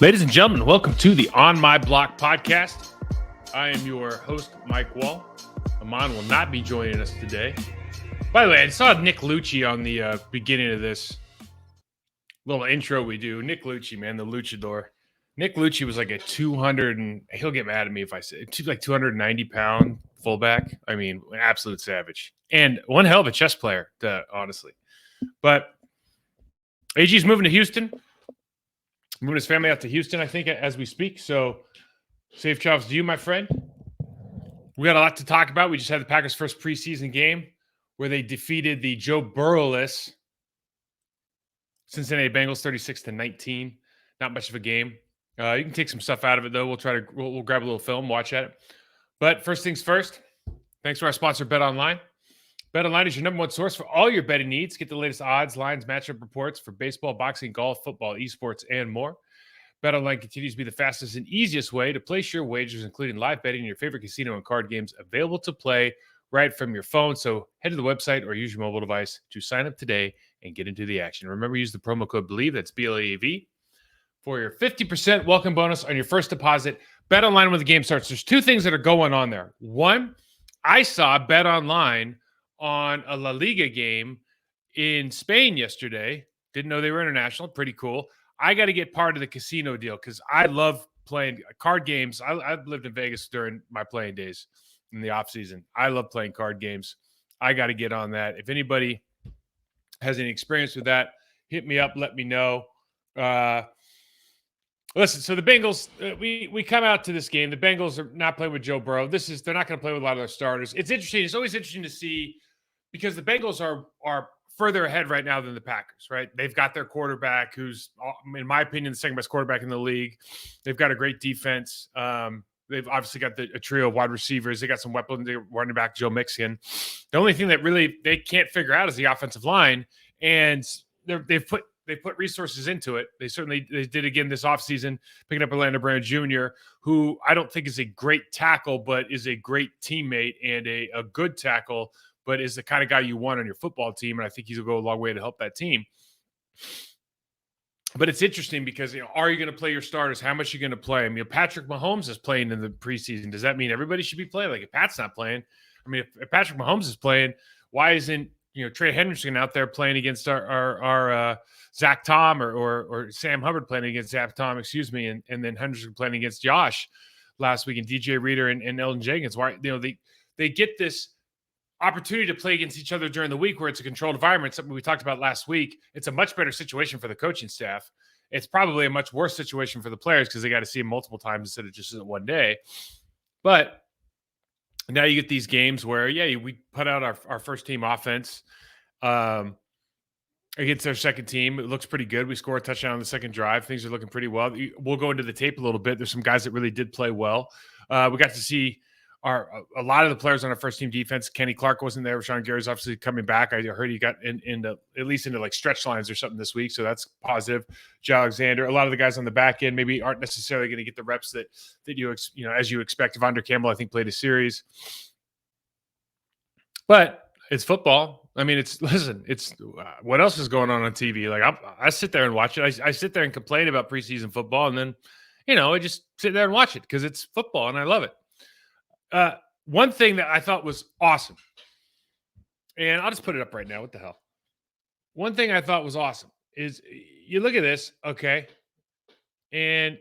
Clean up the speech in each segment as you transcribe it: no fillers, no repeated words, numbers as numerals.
Ladies and gentlemen, welcome to the On My Block podcast. I am your host, Mike Wahle. Amon will not be joining us today. By the way, I saw Nick Lucci on the beginning of this little intro we do. Nick Lucci, man, the luchador. Nick Lucci was like a 200, and he'll get mad at me if I say it, like 290-pound fullback. I mean, an absolute savage. And one hell of a chess player, honestly. But AG's moving to Houston. Moving his family out to Houston, I think, as we speak. So, safe travels to you, my friend. We got a lot to talk about. We just had the Packers' first preseason game where they defeated the Joe Burrow-less Cincinnati Bengals 36-19. Not much of a game. You can take some stuff out of it, though. We'll grab a little film, watch at it. But first things first, thanks to our sponsor, BetOnline. BetOnline is your number one source for all your betting needs. Get the latest odds, lines, matchup reports for baseball, boxing, golf, football, esports, and more. BetOnline continues to be the fastest and easiest way to place your wagers, including live betting in your favorite casino and card games available to play right from your phone. So head to the website or use your mobile device to sign up today and get into the action. Remember, use the promo code BELIEVE, that's BLEAV, for your 50% welcome bonus on your first deposit. BetOnline when the game starts. There's two things that are going on there. One, I saw BetOnline on a La Liga game in Spain yesterday. Didn't know they were international. Pretty cool. I got to get part of the casino deal because I love playing card games. I've lived in Vegas during my playing days in the off season. I love playing card games. I got to get on that. If anybody has any experience with that, hit me up. Let me know. Listen, so the Bengals, we come out to this game. The Bengals are not playing with Joe Burrow. They're not going to play with a lot of their starters. It's interesting. It's always interesting to see because the Bengals are further ahead right now than the Packers, right? They've got their quarterback who's, in my opinion, the second best quarterback in the league. They've got a great defense. They've obviously got a trio of wide receivers. They got some weapons. They're running back Joe Mixon. The only thing that really they can't figure out is the offensive line, and they've put resources into it. They did again this offseason, picking up Orlando Brown Jr., who I don't think is a great tackle, but is a great teammate and a good tackle, but is the kind of guy you want on your football team. And I think he'll go a long way to help that team. But it's interesting because, are you going to play your starters? How much are you going to play? I mean, Patrick Mahomes is playing in the preseason. Does that mean everybody should be playing? Like if Pat's not playing, I mean, if Patrick Mahomes is playing, why isn't, Trey Henderson out there playing against our Zach Tom or Sam Hubbard playing against Zach Tom, and then Henderson playing against Josh last week and DJ Reader and Elton Jenkins. Why, they get this opportunity to play against each other during the week where it's a controlled environment, something we talked about last week. It's a much better situation for the coaching staff. It's probably a much worse situation for the players because they got to see them multiple times instead of just one day. But now you get these games where, we put out our first team offense against our second team. It looks pretty good. We score a touchdown on the second drive. Things are looking pretty well. We'll go into the tape a little bit. There's some guys that really did play well. We got to see a lot of the players on our first team defense. Kenny Clark wasn't there. Rashawn Gary's obviously coming back. I heard he got at least into like stretch lines or something this week, so that's positive. Joe Alexander, a lot of the guys on the back end maybe aren't necessarily going to get the reps that you as you expect. Evander Campbell, I think, played a series, but it's football. I mean, it's what else is going on TV? Like I sit there and watch it. I sit there and complain about preseason football, and then I just sit there and watch it because it's football and I love it. One thing that I thought was awesome, and I'll just put it up right now. What the hell? One thing I thought was awesome is you look at this, okay? And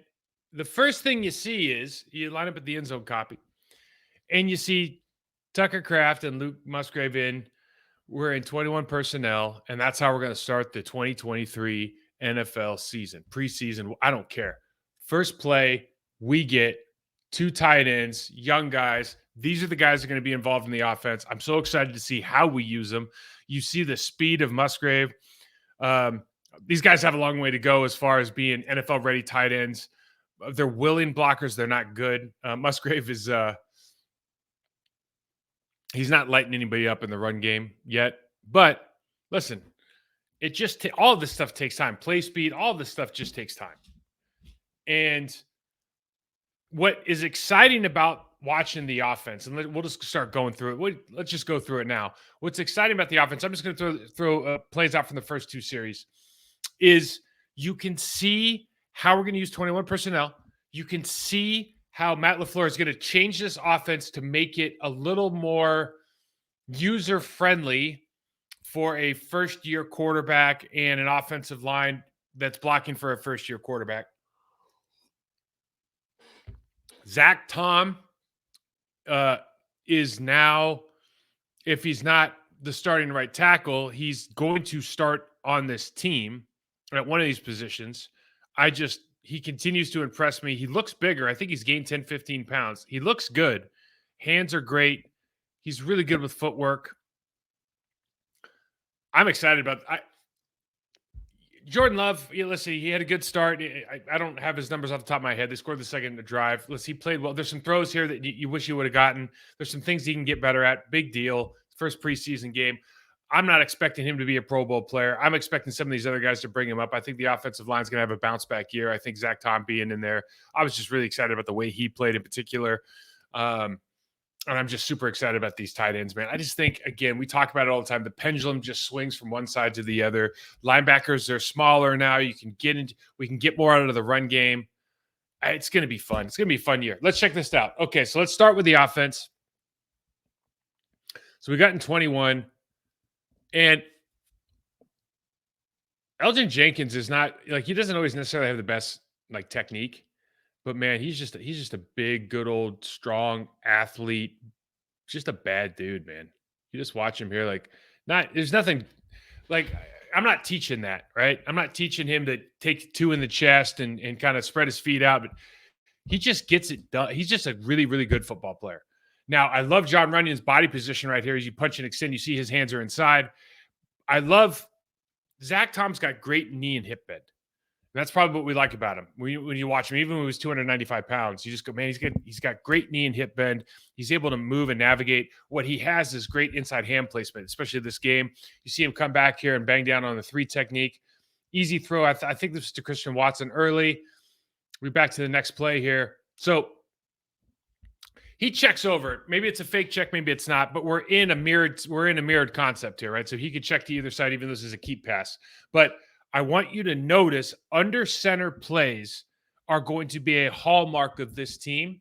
the first thing you see is you line up at the end zone copy, and you see Tucker Kraft and Luke Musgrave we're in 21 personnel, and that's how we're going to start the 2023 NFL season. Preseason, I don't care. First play, we get 2 tight ends, young guys. These are the guys that are going to be involved in the offense. I'm so excited to see how we use them. You see the speed of Musgrave. These guys have a long way to go as far as being NFL-ready tight ends. They're willing blockers. They're not good. Musgrave is he's not lighting anybody up in the run game yet. But listen, all of this stuff takes time. Play speed, all of this stuff just takes time. And what is exciting about watching the offense, and we'll just start going through it. Let's just go through it now. What's exciting about the offense, I'm just going to throw plays out from the first 2 series, is you can see how we're going to use 21 personnel. You can see how Matt LaFleur is going to change this offense to make it a little more user-friendly for a first-year quarterback and an offensive line that's blocking for a first-year quarterback. Zach Tom is now, if he's not the starting right tackle, he's going to start on this team at one of these positions. He continues to impress me. He looks bigger. I think he's gained 10, 15 pounds. He looks good. Hands are great. He's really good with footwork. I'm excited about Jordan Love. Listen, he had a good start. I don't have his numbers off the top of my head. They scored the second drive. Listen, he played well. There's some throws here that you wish you would have gotten. There's some things he can get better at. Big deal. First preseason game. I'm not expecting him to be a Pro Bowl player. I'm expecting some of these other guys to bring him up. I think the offensive line is going to have a bounce back year. I think Zach Tom being in there. I was just really excited about the way he played in particular. And I'm just super excited about these tight ends, man. I just think, again, we talk about it all the time. The pendulum just swings from one side to the other. Linebackers, they're smaller now. We can get more out of the run game. It's going to be fun. It's going to be a fun year. Let's check this out. Okay, so let's start with the offense. So we got in 21. And Elgin Jenkins is not he doesn't always necessarily have the best technique, but man, he's just a big, good old strong athlete, just a bad dude, man. You just watch him here, there's nothing I'm not teaching that, right? I'm not teaching him to take two in the chest and kind of spread his feet out, but he just gets it done. He's just a really, really good football player. Now, I love John Runyon's body position right here. As you punch and extend, you see his hands are inside. I love Zach Tom's got great knee and hip bend. That's probably what we like about him. When you watch him, even when he was 295 pounds, you just go, man, he's got great knee and hip bend. He's able to move and navigate. What he has is great inside hand placement, especially this game. You see him come back here and bang down on the 3 technique. Easy throw. I think this was to Christian Watson early. We're back to the next play here. So he checks over. Maybe it's a fake check, maybe it's not, but we're in a mirrored concept here, right? So he could check to either side, even though this is a keep pass. But I want you to notice under center plays are going to be a hallmark of this team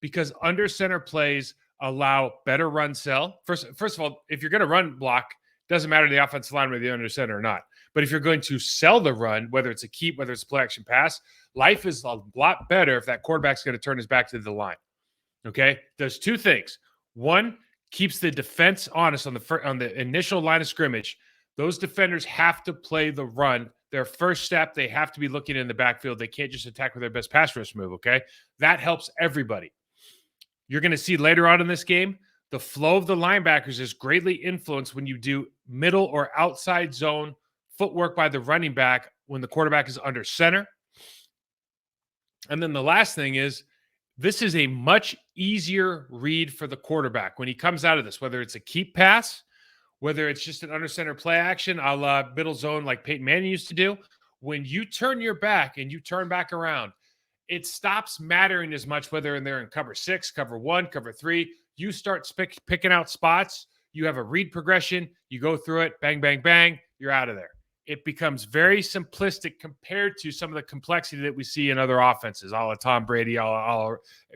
because under center plays allow better run sell. First of all, if you're going to run block, doesn't matter the offensive line whether you're under center or not. But if you're going to sell the run, whether it's a keep, whether it's a play action pass, life is a lot better if that quarterback's going to turn his back to the line. Okay, there's 2 things. One, keeps the defense honest on the initial line of scrimmage. Those defenders have to play the run. Their first step, they have to be looking in the backfield. They can't just attack with their best pass rush move, okay? That helps everybody. You're going to see later on in this game, the flow of the linebackers is greatly influenced when you do middle or outside zone footwork by the running back when the quarterback is under center. And then the last thing is, this is a much easier read for the quarterback when he comes out of this, whether it's a keep pass, whether it's just an under center play action, a la middle zone like Peyton Manning used to do. When you turn your back and you turn back around, it stops mattering as much whether they're in cover 6, cover 1, cover 3. You start picking out spots. You have a read progression. You go through it, bang, bang, bang. You're out of there. It becomes very simplistic compared to some of the complexity that we see in other offenses, a la Tom Brady,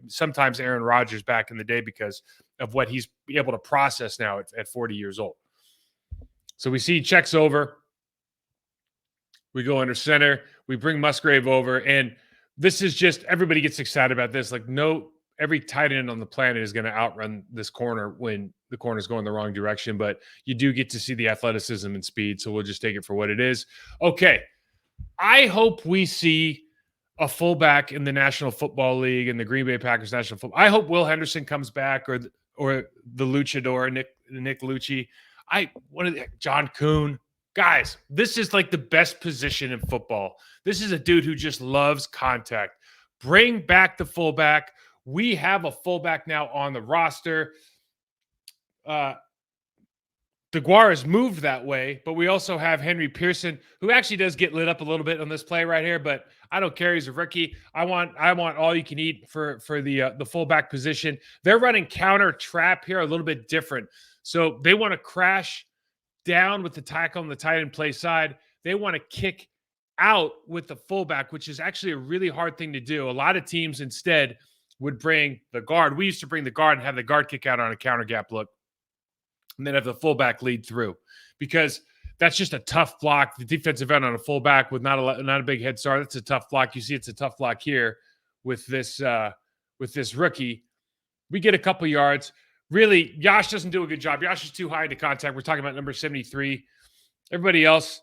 sometimes Aaron Rodgers back in the day because of what he's able to process now at 40 years old. So we see checks over. We go under center. We bring Musgrave over. And this is just, everybody gets excited about this. Every tight end on the planet is going to outrun this corner when the corner's going the wrong direction, but you do get to see the athleticism and speed, so we'll just take it for what it is. Okay, I hope we see a fullback in the National Football League and the Green Bay Packers National Football. I hope Will Henderson comes back or the luchador, Nick Lucci. John Kuhn. Guys, this is the best position in football. This is a dude who just loves contact. Bring back the fullback. We have a fullback now on the roster. DeGuara has moved that way, but we also have Henry Pearson, who actually does get lit up a little bit on this play right here, but I don't care. He's a rookie. I want all you can eat for the fullback position. They're running counter trap here a little bit different. So they want to crash down with the tackle on the tight end play side. They want to kick out with the fullback, which is actually a really hard thing to do. A lot of teams instead would bring the guard. We used to bring the guard and have the guard kick out on a counter gap look and then have the fullback lead through because that's just a tough block. The defensive end on a fullback with not a big head start. That's a tough block. You see, it's a tough block here with this rookie. We get a couple yards. Really, Yash doesn't do a good job. Yash is too high into contact. We're talking about number 73. Everybody else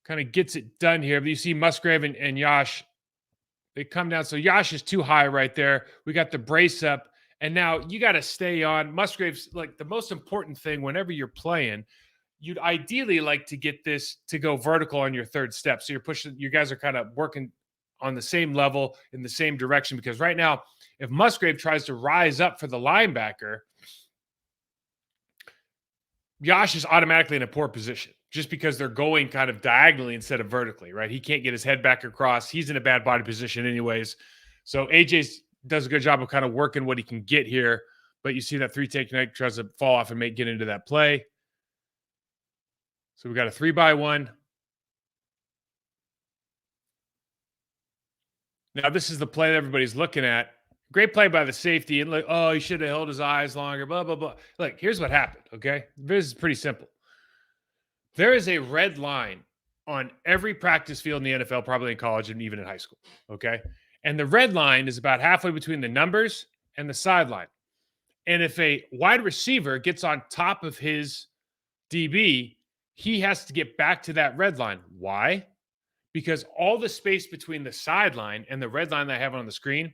kind of gets it done here. But you see Musgrave and Yash, they come down. So Yash is too high right there. We got the brace up. And now you got to stay on. Musgrave's like the most important thing whenever you're playing. You'd ideally like to get this to go vertical on your third step. So you're pushing, you guys are kind of working on the same level in the same direction. Because right now, if Musgrave tries to rise up for the linebacker, Yash is automatically in a poor position just because they're going kind of diagonally instead of vertically, right? He can't get his head back across. He's in a bad body position anyways. So AJ does a good job of kind of working what he can get here. But you see that 3 technique tries to fall off and get into that play. So we got a 3-by-1. Now, this is the play that everybody's looking at. Great play by the safety. And like, oh, he should have held his eyes longer, blah, blah, blah. Look, here's what happened, okay? This is pretty simple. There is a red line on every practice field in the NFL, probably in college and even in high school, okay? And the red line is about halfway between the numbers and the sideline. And if a wide receiver gets on top of his DB, he has to get back to that red line. Why? Because all the space between the sideline and the red line that I have on the screen,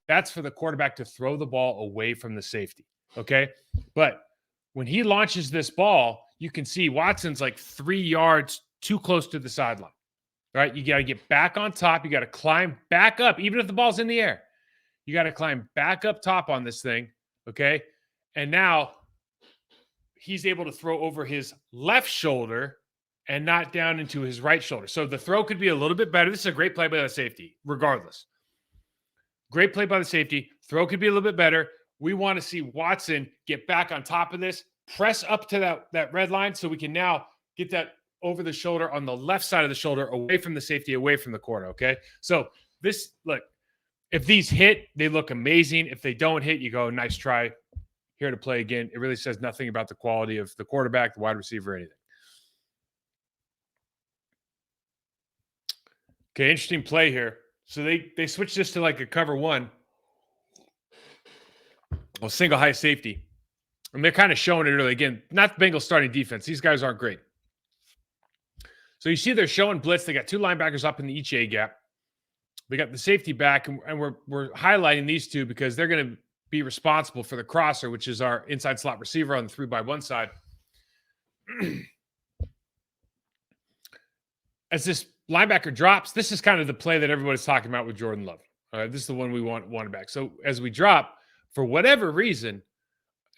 that's for the quarterback to throw the ball away from the safety, okay? But when he launches this ball, you can see Watson's like 3 yards too close to the sideline, right? You got to get back on top. You got to climb back up, even if the ball's in the air. You got to climb back up top on this thing, okay? And now he's able to throw over his left shoulder and not down into his right shoulder. So the throw could be a little bit better. This is a great play by the safety, regardless. Great play by the safety. Throw could be a little bit better. We want to see Watson get back on top of this, press up to that red line so we can now get that over the shoulder on the left side of the shoulder, away from the safety, away from the corner, okay? So this, look, if these hit, they look amazing. If they don't hit, you go, nice try. Here to play again. It really says nothing about the quality of the quarterback, the wide receiver, or anything. Okay, interesting play here. So they switched this to like a cover one. Well, single high safety. And they're kind of showing it early. Again, not the Bengals starting defense. These guys aren't great. So you see they're showing blitz. They got 2 linebackers up in the each A gap. They got the safety back, and we're highlighting these two because they're going to be responsible for the crosser, which is our inside slot receiver on the 3-by-1 side. As this linebacker drops, this is kind of the play that everybody's talking about with Jordan Love. All right, this is the one we wanted back. So as we drop, for whatever reason,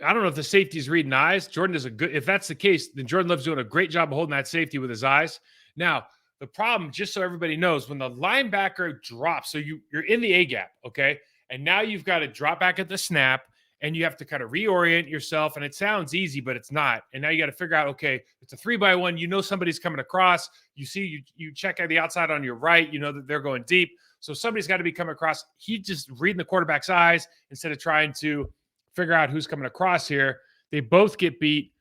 I don't know if the safety's reading eyes. Jordan does a good, if that's the case, then Jordan Love's doing a great job of holding that safety with his eyes. Now, the problem, just so everybody knows, when the linebacker drops, so you're in the A gap, okay? And now you've got to drop back at the snap, and you have to kind of reorient yourself. And it sounds easy, but it's not. And now you got to figure out, okay, it's a 3-by-1. You know somebody's coming across. You see, you check out the outside on your right. You know that they're going deep. So somebody's got to be coming across. He just reading the quarterback's eyes instead of trying to figure out who's coming across here. They both get beat.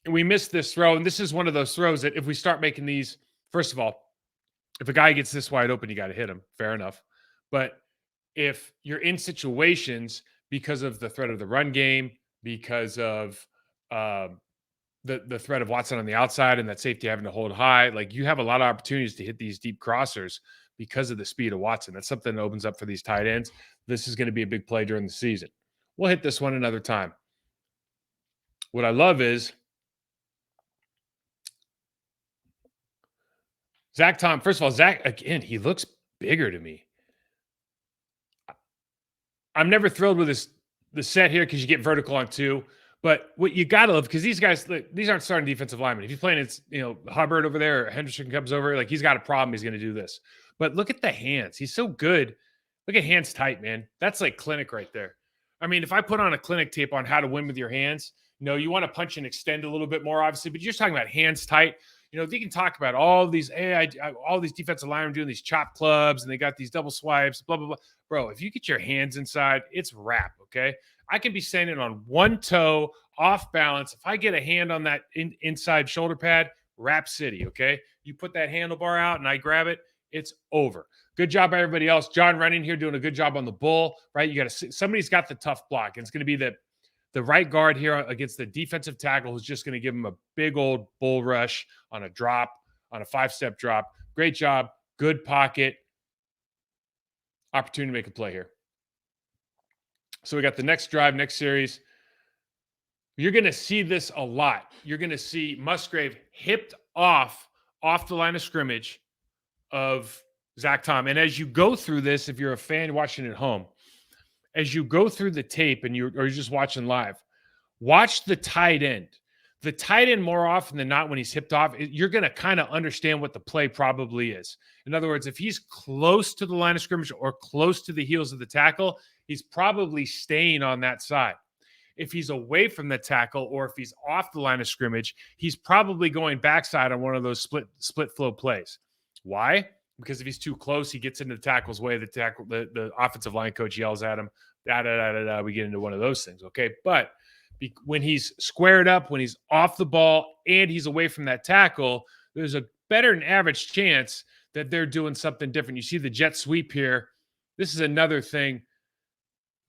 And we missed this throw. And this is one of those throws that if we start making these, first of all, if a guy gets this wide open, you got to hit him. Fair enough. But if you're in situations because of the threat of the run game, because of the threat of Watson on the outside and that safety having to hold high, like you have a lot of opportunities to hit these deep crossers because of the speed of Watson. That's something that opens up for these tight ends. This is going to be a big play during the season. We'll hit this one another time. What I love is Zach Tom. First of all, Zach, again, he looks bigger to me. I'm never thrilled with the set here because you get vertical on 2. But what you got to love, because these guys, these aren't starting defensive linemen. If he's playing, it's, Hubbard over there or Henderson comes over, like he's got a problem. He's going to do this. But look at the hands. He's so good. Look at hands tight, man. That's like clinic right there. I mean, if I put on a clinic tape on how to win with your hands, you want to punch and extend a little bit more, obviously, but you're just talking about hands tight. They can talk about all these all these defensive linemen doing these chop clubs and they got these double swipes, blah blah blah. Bro, if you get your hands inside, it's wrap. Okay, I can be standing on one toe, off balance. If I get a hand on that inside shoulder pad, wrap city. Okay, you put that handlebar out and I grab it, it's over. Good job by everybody else. John Running here doing a good job on the bull. Right, you got to somebody's got the tough block, and it's going to be the right guard here against the defensive tackle who's just going to give him a big old bull rush on a drop, on a 5-step drop. Great job. Good pocket. Opportunity to make a play here. So we got the next drive, next series. You're going to see this a lot. You're going to see Musgrave hipped off the line of scrimmage of Zach Tom. And as you go through this, if you're a fan watching at home, as you go through the tape and you're just watching live, watch the tight end. The tight end more often than not when he's hipped off, you're going to kind of understand what the play probably is. In other words, if he's close to the line of scrimmage or close to the heels of the tackle, he's probably staying on that side. If he's away from the tackle or if he's off the line of scrimmage, he's probably going backside on one of those split flow plays. Why? Because if he's too close, he gets into the tackle's way. The offensive line coach yells at him. We get into one of those things. Okay. But when he's squared up, when he's off the ball and he's away from that tackle, there's a better than average chance that they're doing something different. You see the jet sweep here. This is another thing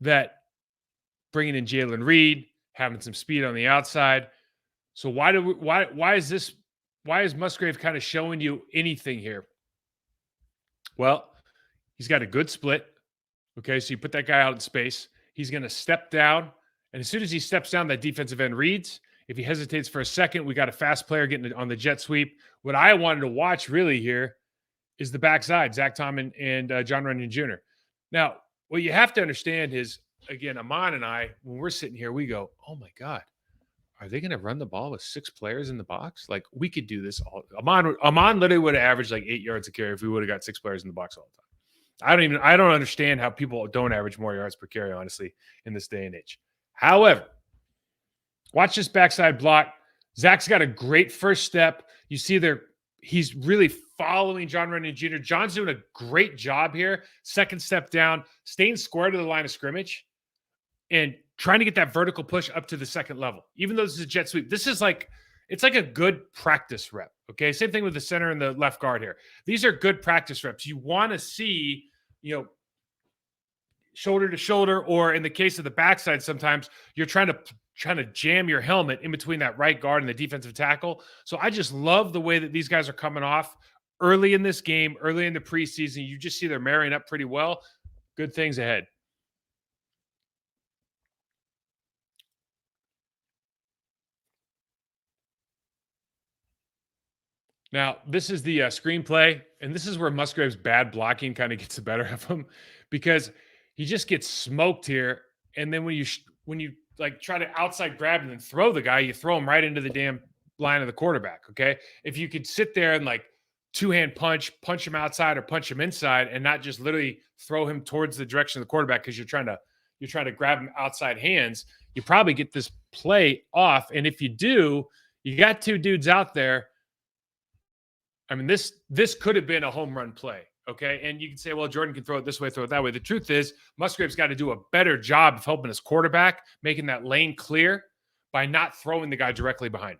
that bringing in Jalen Reed, having some speed on the outside. So why is Musgrave kind of showing you anything here? Well, he's got a good split. Okay, so you put that guy out in space. He's going to step down. And as soon as he steps down, that defensive end reads. If he hesitates for a second, we got a fast player getting on the jet sweep. What I wanted to watch really here is the backside, Zach Tom and John Runyon Jr. Now, what you have to understand is, again, Amon and I, when we're sitting here, we go, oh my God, are they going to run the ball with 6 players in the box? Like, we could do this all. Amon literally would have averaged like 8 yards a carry if we would have got 6 players in the box all the time. I don't understand how people don't average more yards per carry, honestly, in this day and age. However, watch this backside block. Zach's got a great first step. You see there, he's really following John Runyon Jr. John's doing a great job here. Second step down, staying square to the line of scrimmage and trying to get that vertical push up to the second level. Even though this is a jet sweep, it's like a good practice rep. Okay. Same thing with the center and the left guard here. These are good practice reps. You want to see, shoulder to shoulder, or in the case of the backside, sometimes you're trying to jam your helmet in between that right guard and the defensive tackle. So I just love the way that these guys are coming off early in this game, early in the preseason. You just see they're marrying up pretty well. Good things ahead. Now, this is the screenplay, and this is where Musgrave's bad blocking kind of gets the better of him because he just gets smoked here. And then when you like try to outside grab and then throw the guy, you throw him right into the damn line of the quarterback. Okay, if you could sit there and like two-hand punch him outside or punch him inside, and not just literally throw him towards the direction of the quarterback because you're trying to grab him outside hands, you probably get this play off. And if you do, you got 2 dudes out there. I mean, this could have been a home run play, okay? And you can say, well, Jordan can throw it this way, throw it that way. The truth is, Musgrave's got to do a better job of helping his quarterback, making that lane clear by not throwing the guy directly behind him.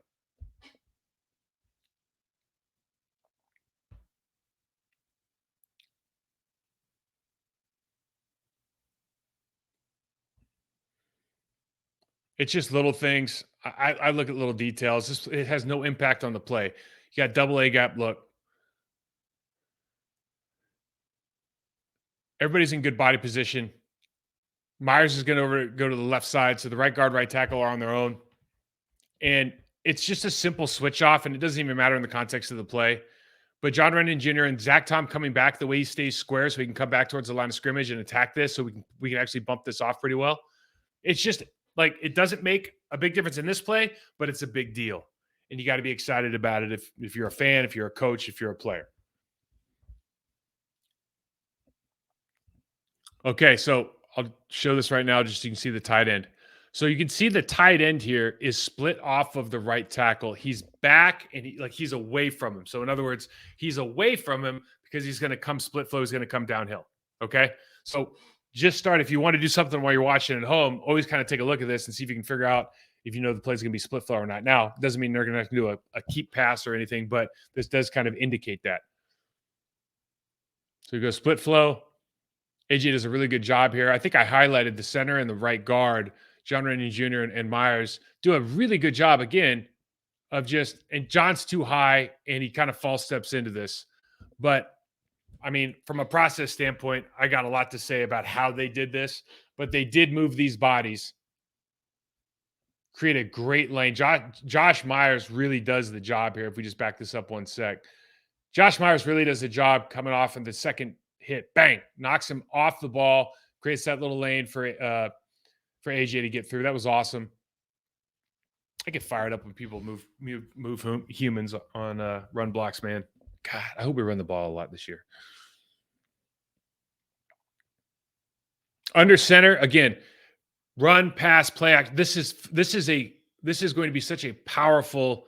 It's just little things. I look at little details. It has no impact on the play. You got double A gap look. Everybody's in good body position. Myers is going to go to the left side, so the right guard, right tackle are on their own. And it's just a simple switch off, and it doesn't even matter in the context of the play. But John Runyon Jr. and Zach Tom coming back the way he stays square so he can come back towards the line of scrimmage and attack this so we can actually bump this off pretty well. It's just like it doesn't make a big difference in this play, but it's a big deal. And you got to be excited about it if you're a fan, if you're a coach, if you're a player. Okay, so I'll show this right now just so you can see the tight end. So you can see the tight end here is split off of the right tackle. He's back and he's away from him. So in other words, he's away from him because he's going to come split flow. He's going to come downhill. Okay. So just start, if you want to do something while you're watching at home, always kind of take a look at this and see if you can figure out if you know the play is going to be split flow or not. Now, it doesn't mean they're going to do a keep pass or anything, but this does kind of indicate that. So you go split flow. AJ does a really good job here. I think I highlighted the center and the right guard, John Rennie Jr. and Myers, do a really good job again of just, and John's too high and he kind of false steps into this. But I mean, from a process standpoint, I got a lot to say about how they did this, but they did move these bodies, create a great lane. Josh Myers really does the job here. If we just back this up one sec, Josh Myers really does the job coming off in the second hit, bang, knocks him off the ball, creates that little lane for AJ to get through. That was awesome. I get fired up when people move humans on run blocks, man. God, I hope we run the ball a lot this year. Under center, again, run, pass, play act. This is going to be such a powerful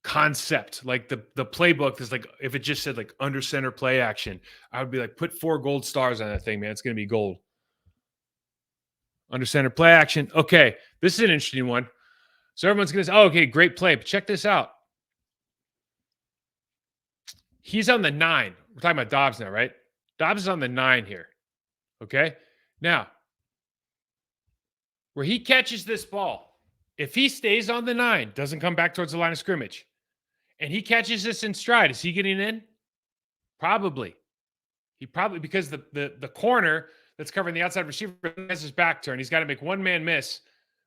concept. Like the playbook is like, if it just said like under center play action, I would be like, put 4 gold stars on that thing, man. It's going to be gold. Under center play action. Okay, this is an interesting one. So everyone's going to say, oh, okay, great play. But check this out. He's on the 9. We're talking about Dobbs now, right? Dobbs is on the 9 here. Okay? Now, where he catches this ball, if he stays on the 9, doesn't come back towards the line of scrimmage, and he catches this in stride, is he getting in? Probably. Because the corner that's covering the outside receiver has his back turned. He's got to make one man miss,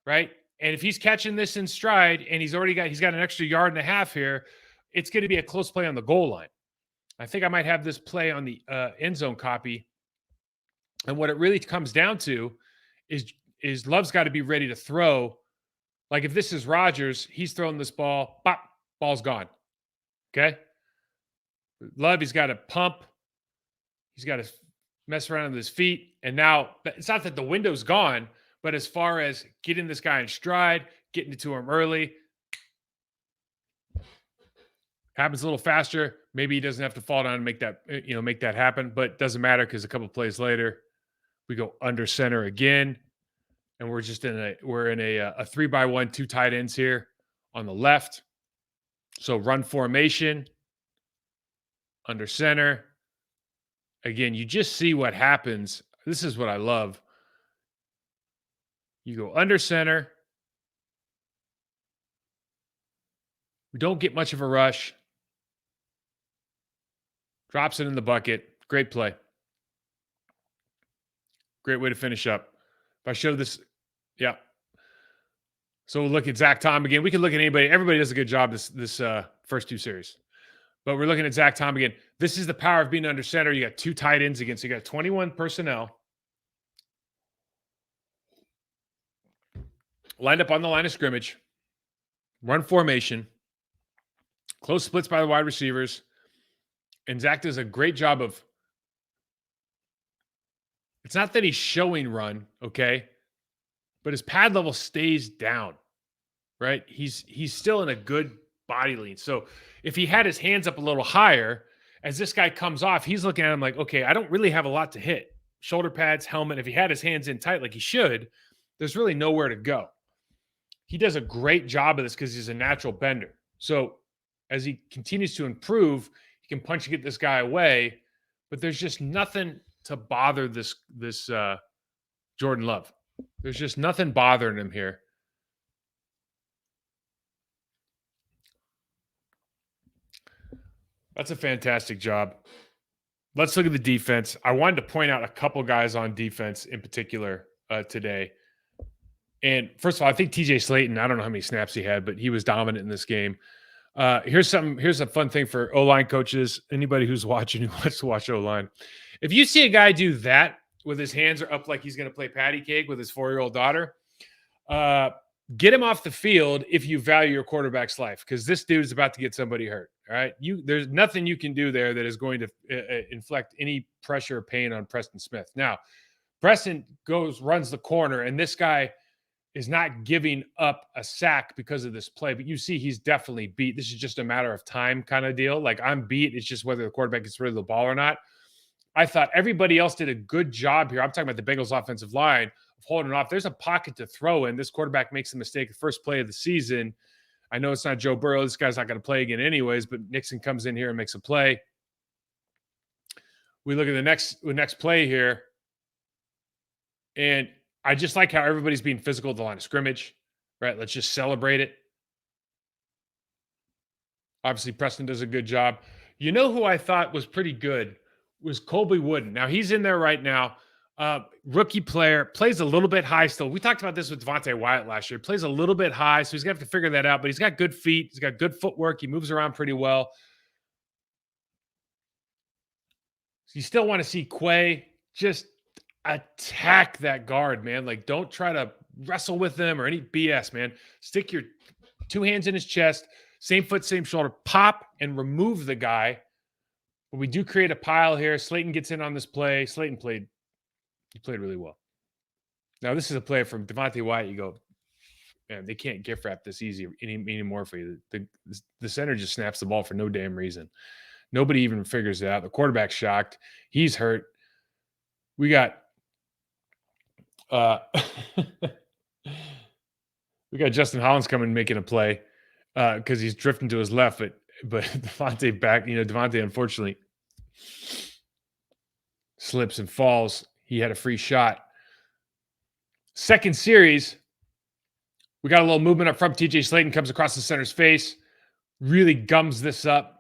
right? And if he's catching this in stride and he's got an extra yard and a half here, it's going to be a close play on the goal line. I think I might have this play on the end zone copy. And what it really comes down to is Love's got to be ready to throw. Like if this is Rodgers, he's throwing this ball, pop, ball's gone. Okay? Love, he's got to pump. He's got to mess around with his feet. And now, it's not that the window's gone, but as far as getting this guy in stride, getting it to him early, happens a little faster. Maybe he doesn't have to fall down and make that happen, but it doesn't matter because a couple plays later, we go under center again. And we're just in a 3-by-1, 2 tight ends here on the left. So run formation, under center. Again, you just see what happens. This is what I love. You go under center. We don't get much of a rush. Drops it in the bucket. Great play. Great way to finish up. If I show this, yeah. So we'll look at Zach Tom again. We can look at anybody. Everybody does a good job this first 2 series. But we're looking at Zach Tom again. This is the power of being under center. You got 2 tight ends against. You got 21 personnel lined up on the line of scrimmage. Run formation. Close splits by the wide receivers. And Zach does a great job of, it's not that he's showing run, okay? But his pad level stays down, right? He's still in a good body lean. So if he had his hands up a little higher, as this guy comes off, he's looking at him like, okay, I don't really have a lot to hit. Shoulder pads, helmet. If he had his hands in tight like he should, there's really nowhere to go. He does a great job of this because he's a natural bender. So as he continues to improve, he can punch and get this guy away, but there's just nothing to bother this Jordan Love. There's just nothing bothering him here. That's a fantastic job. Let's look at the defense. I wanted to point out a couple guys on defense in particular today. And first of all, I think TJ Slayton, I don't know how many snaps he had, but he was dominant in this game. Here's a fun thing for O-line coaches. Anybody who's watching who wants to watch O-line. If you see a guy do that with his hands are up like he's going to play patty cake with his 4-year-old daughter, get him off the field if you value your quarterback's life, because this dude's about to get somebody hurt. All right. There's nothing you can do there that is going to inflict any pressure or pain on Preston Smith. Now, Preston runs the corner, and this guy is not giving up a sack because of this play, but you see he's definitely beat. This is just a matter of time kind of deal. Like, I'm beat. It's just whether the quarterback gets rid of the ball or not. I thought everybody else did a good job here. I'm talking about the Bengals offensive line of holding off. There's a pocket to throw in. This quarterback makes a mistake the first play of the season. I know it's not Joe Burrow. This guy's not going to play again anyways, but Nixon comes in here and makes a play. We look at the next play here, and I just like how everybody's being physical at the line of scrimmage, right? Let's just celebrate it. Obviously, Preston does a good job. You know who I thought was pretty good was Colby Wooden. Now, he's in there right now. Rookie player, plays a little bit high still. We talked about this with Wahle last year. Plays a little bit high, so he's going to have to figure that out. But he's got good feet. He's got good footwork. He moves around pretty well. So you still want to see Quay just attack that guard, man. Like, don't try to wrestle with them or any BS, man. Stick your two hands in his chest, same foot, same shoulder, pop and remove the guy. But we do create a pile here. Slayton gets in on this play. Slayton played really well. Now, this is a play from Devontae Wyatt. You go, man, they can't gift wrap this easy anymore for you. The center just snaps the ball for no damn reason. Nobody even figures it out. The quarterback's shocked. He's hurt. We got we got Justin Hollins coming making a play because he's drifting to his left, but Devontae back. Devontae unfortunately slips and falls. He had a free shot. Second series, we got a little movement up front. TJ Slayton comes across the center's face, really gums this up.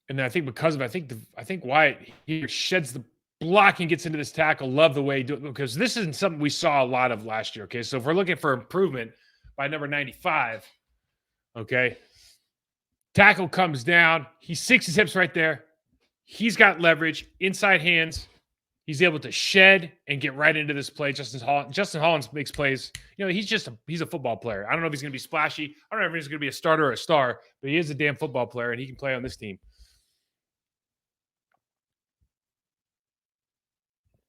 And then I think because of I think Wyatt here sheds the block and gets into this tackle. Love the way he do it, because this isn't something we saw a lot of last year. Okay, so if we're looking for improvement by number 95, okay, tackle comes down. He sinks his hips right there. He's got leverage, inside hands. He's able to shed and get right into this play. Justin Hollins makes plays. He's a football player. I don't know if he's going to be splashy. I don't know if he's going to be a starter or a star, but he is a damn football player, and he can play on this team.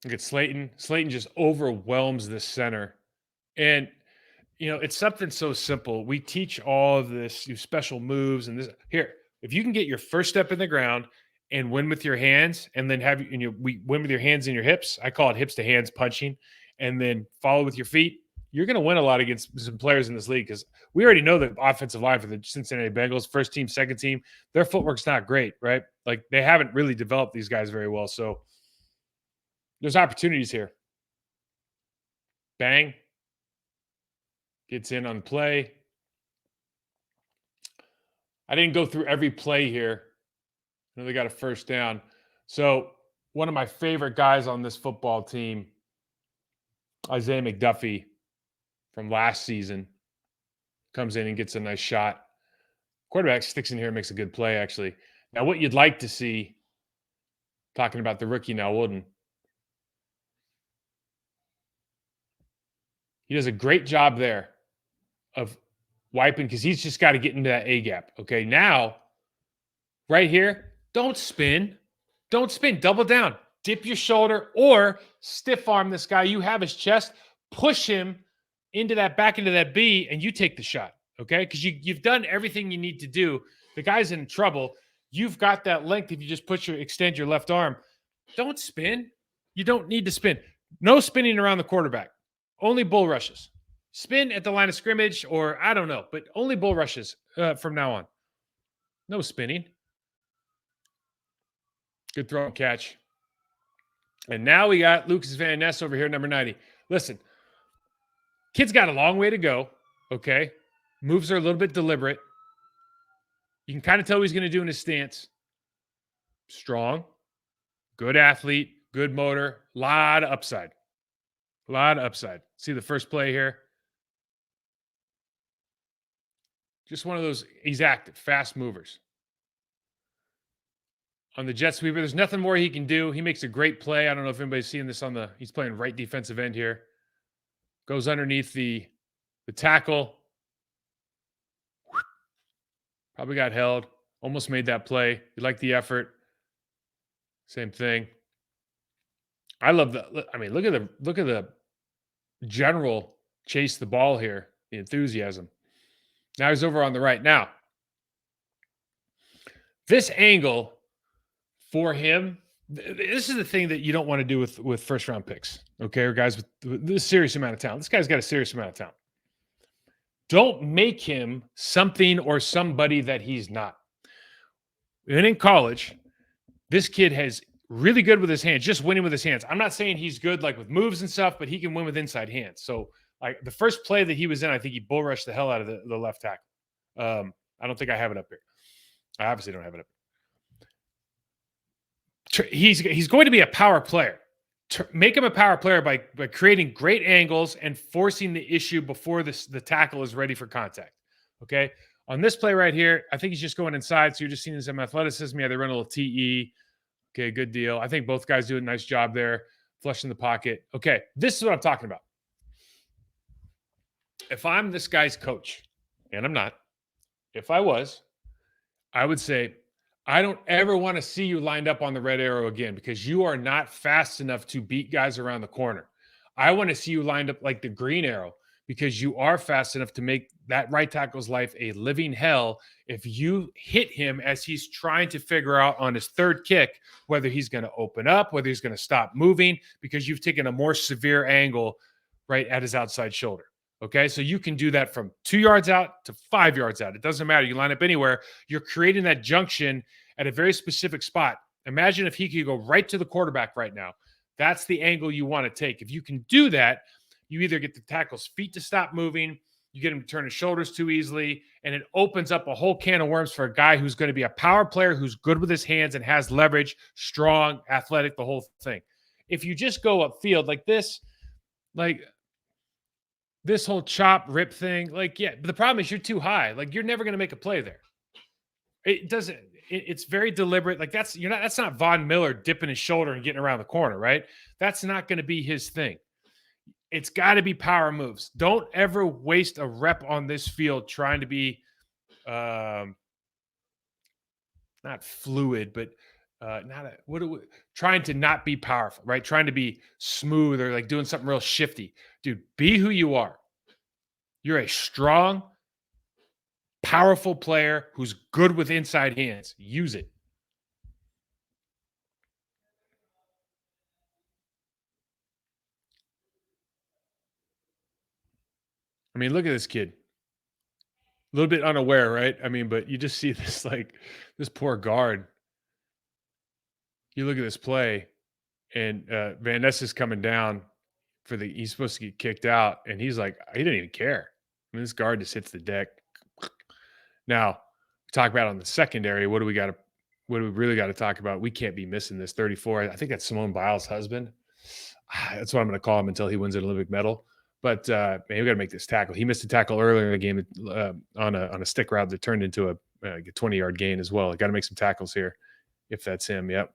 Look at Slayton. Slayton just overwhelms this center. And, it's something so simple. We teach all of this, special moves and this. Here, if you can get your first step in the ground and win with your hands, and then we win with your hands and your hips. I call it hips to hands punching, and then follow with your feet. You're going to win a lot against some players in this league, because we already know the offensive line for the Cincinnati Bengals, first team, second team, their footwork's not great, right? Like, they haven't really developed these guys very well. So there's opportunities here. Bang. Gets in on play. I didn't go through every play here. I know they got a first down. So one of my favorite guys on this football team, Isaiah McDuffie from last season, comes in and gets a nice shot. Quarterback sticks in here and makes a good play, actually. Now, what you'd like to see, talking about the rookie now, Wooden, he does a great job there of wiping, because he's just got to get into that A gap. Okay, now, right here, don't spin. Don't spin. Double down. Dip your shoulder or stiff arm this guy. You have his chest. Push him back into that B, and you take the shot. Okay, because you've done everything you need to do. The guy's in trouble. You've got that length. If you just extend your left arm, don't spin. You don't need to spin. No spinning around the quarterback. Only bull rushes. Spin at the line of scrimmage, or I don't know, but only bull rushes from now on. No spinning. Good throw and catch. And now we got Lucas Van Ness over here, number 90. Listen, kid's got a long way to go, okay? Moves are a little bit deliberate. You can kind of tell what he's going to do in his stance. Strong, good athlete, good motor, a lot of upside. A lot of upside. See the first play here? Just one of those, he's active, fast movers. On the jet sweeper, there's nothing more he can do. He makes a great play. I don't know if anybody's seeing this he's playing right defensive end here. Goes underneath the tackle. Probably got held. Almost made that play. You like the effort. Same thing. I love the. I mean, look at the general chase the ball here. The enthusiasm. Now he's over on the right. Now this angle for him. This is the thing that you don't want to do with first round picks. Okay, or guys with this serious amount of talent. This guy's got a serious amount of talent. Don't make him something or somebody that he's not. And in college, this kid has really good with his hands, just winning with his hands. I'm not saying he's good like with moves and stuff, but he can win with inside hands. So like the first play that he was in, I think he bull rushed the hell out of the left tackle. I don't think I have it up here. I obviously don't have it up. He's going to be a power player. Make him a power player by creating great angles and forcing the issue before the tackle is ready for contact. Okay. On this play right here, I think he's just going inside. So you're just seeing some athleticism. Yeah, they run a little TE. Okay, good deal. I think both guys do a nice job there, flushing the pocket. Okay, this is what I'm talking about. If I'm this guy's coach, and I'm not, if I was, I would say, I don't ever want to see you lined up on the red arrow again because you are not fast enough to beat guys around the corner. I want to see you lined up like the green arrow because you are fast enough to make that right tackle's life a living hell if you hit him as he's trying to figure out on his third kick whether he's going to open up, whether he's going to stop moving because you've taken a more severe angle right at his outside shoulder. Okay, so you can do that from 2 yards out to 5 yards out. It doesn't matter. You line up anywhere. You're creating that junction at a very specific spot. Imagine if he could go right to the quarterback right now. That's the angle you want to take. If you can do that, you either get the tackle's feet to stop moving, you get him to turn his shoulders too easily, and it opens up a whole can of worms for a guy who's going to be a power player who's good with his hands and has leverage, strong, athletic, the whole thing. If you just go upfield like this whole chop rip thing, like, yeah, but the problem is you're too high. Like, you're never going to make a play there. It doesn't, it's very deliberate. Like, that's not Von Miller dipping his shoulder and getting around the corner, right? That's not going to be his thing. It's got to be power moves. Don't ever waste a rep on this field trying to be not fluid, but trying to not be powerful, right? Trying to be smooth or like doing something real shifty. Dude, be who you are. You're a strong, powerful player who's good with inside hands. Use it. I mean, look at this kid. A little bit unaware, right? I mean, but you just see this like this poor guard. You look at this play, and Van Ness is coming down he's supposed to get kicked out, and he's like, he didn't even care. I mean, this guard just hits the deck. Now, talk about on the secondary. What do we really got to talk about? We can't be missing this 34. I think that's Simone Biles' husband. That's what I'm going to call him until he wins an Olympic medal. But man, we got to make this tackle. He missed a tackle earlier in the game on a stick route that turned into a 20-yard gain as well. Got to make some tackles here if that's him. Yep.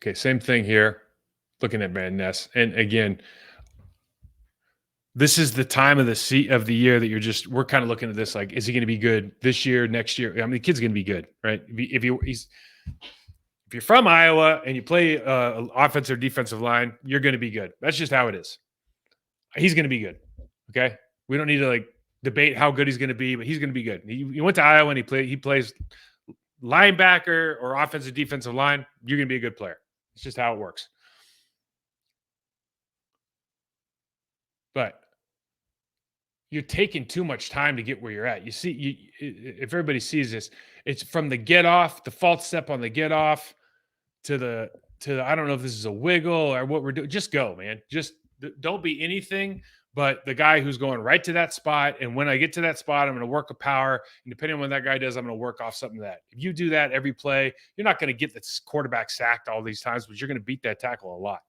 Okay, same thing here. Looking at Van Ness, and again, this is the time of the year that we're kind of looking at this like, is he going to be good this year, next year? I mean, the kid's going to be good, right? If you're from Iowa and you play offensive or defensive line, you're going to be good. That's just how it is. He's going to be good. Okay, we don't need to like debate how good he's going to be, but he's going to be good. He went to Iowa and he plays linebacker or offensive defensive line. You're going to be a good player. It's just how it works. But you're taking too much time to get where you're at. You see, if everybody sees this, it's from the get off, the false step on the get off to the I don't know if this is a wiggle or what we're doing. Just go, man. Just don't be anything but the guy who's going right to that spot. And when I get to that spot, I'm going to work a power. And depending on what that guy does, I'm going to work off something of that. If you do that every play, you're not going to get the quarterback sacked all these times, but you're going to beat that tackle a lot.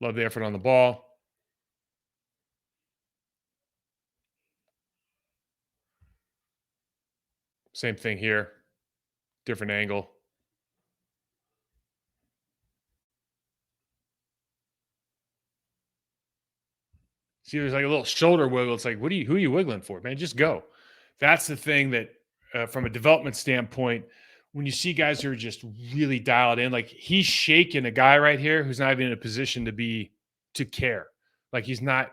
Love the effort on the ball. Same thing here. Different angle. See, there's like a little shoulder wiggle. It's like, who are you wiggling for, man? Just go. That's the thing that, from a development standpoint, when you see guys who are just really dialed in, like he's shaking a guy right here who's not even in a position to care. Like he's not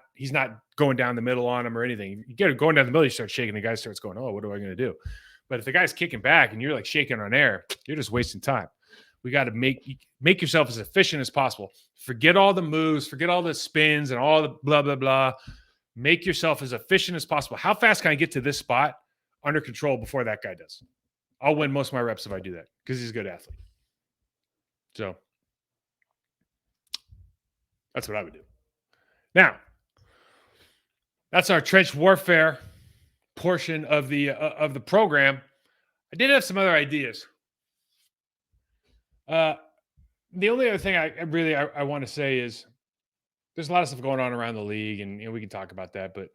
going down the middle on him or anything. You get it going down the middle, you start shaking, the guy starts going, "Oh, what am I going to do?" But if the guy's kicking back and you're like shaking on air, you're just wasting time. We got to make yourself as efficient as possible. Forget all the moves, forget all the spins and all the blah blah blah. Make yourself as efficient as possible. How fast can I get to this spot under control before that guy does? I'll win most of my reps if I do that because he's a good athlete. So that's what I would do. Now, that's our trench warfare portion of the program. I did have some other ideas. The only other thing I want to say is there's a lot of stuff going on around the league, and we can talk about that. But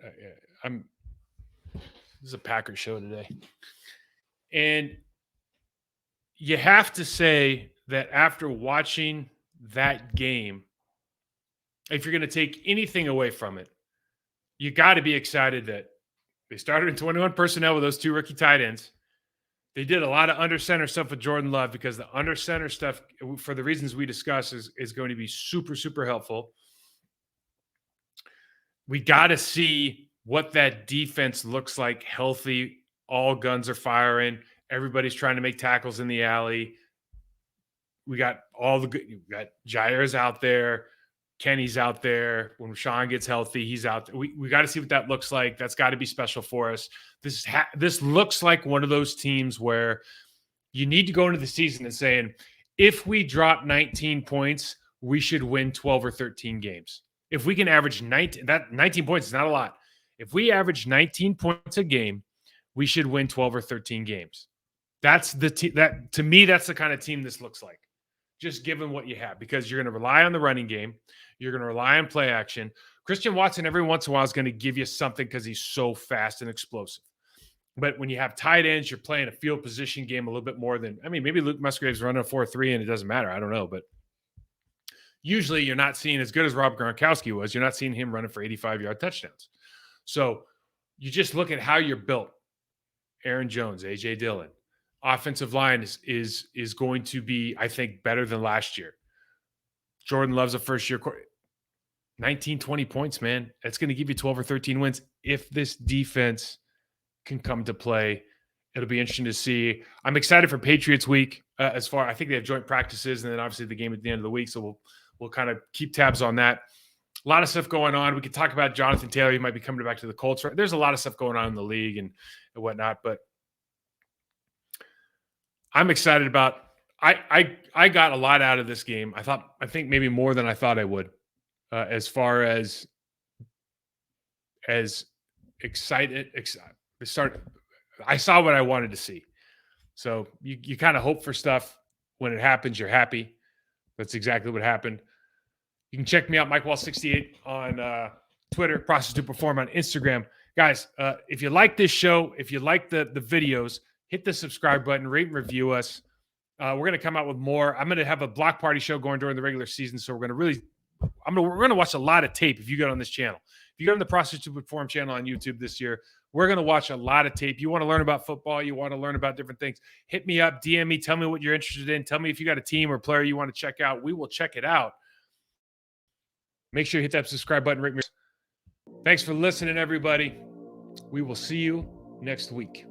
this is a Packers show today, and you have to say that after watching that game, if you're going to take anything away from it, you got to be excited that they started in 21 personnel with those two rookie tight ends. They did a lot of under center stuff with Jordan Love because the under center stuff, for the reasons we discussed, is going to be super, super helpful. We got to see what that defense looks like healthy. All guns are firing. Everybody's trying to make tackles in the alley. We got all the good. We got Jair's out there. Kenny's out there. When Sean gets healthy, he's out there. We got to see what that looks like. That's got to be special for us. This looks like one of those teams where you need to go into the season and saying, if we drop 19 points, we should win 12 or 13 games. If we can average 19 points is not a lot. If we average 19 points a game, we should win 12 or 13 games. That's to me, that's the kind of team this looks like. Just given what you have, because you're going to rely on the running game. You're going to rely on play action. Christian Watson every once in a while is going to give you something because he's so fast and explosive. But when you have tight ends, you're playing a field position game a little bit more than, maybe Luke Musgrave's running a 4-3 and it doesn't matter. I don't know. But usually you're not seeing, as good as Rob Gronkowski was, you're not seeing him running for 85-yard touchdowns. So you just look at how you're built. Aaron Jones, A.J. Dillon. Offensive line is going to be, I think, better than last year. Jordan Love's a first-year 19, 20 points, man. That's going to give you 12 or 13 wins. If this defense can come to play, it'll be interesting to see. I'm excited for Patriots week. I think they have joint practices, and then obviously the game at the end of the week. So we'll kind of keep tabs on that. A lot of stuff going on. We could talk about Jonathan Taylor. He might be coming back to the Colts. There's a lot of stuff going on in the league and whatnot, but I'm excited about. I got a lot out of this game. I think maybe more than I thought I would, as far as excited. I saw what I wanted to see. So you kind of hope for stuff. When it happens, you're happy. That's exactly what happened. You can check me out, Mike Wahle 68 on Twitter, Process to Perform on Instagram. Guys, if you like this show, if you like the videos, hit the subscribe button, rate and review us. We're going to come out with more. I'm going to have a block party show going during the regular season. So we're going to watch a lot of tape if you get on this channel. If you go to the Process to Perform channel on YouTube this year, we're going to watch a lot of tape. You want to learn about football, you want to learn about different things, hit me up, DM me, tell me what you're interested in. Tell me if you got a team or player you want to check out. We will check it out. Make sure you hit that subscribe button. Thanks for listening, everybody. We will see you next week.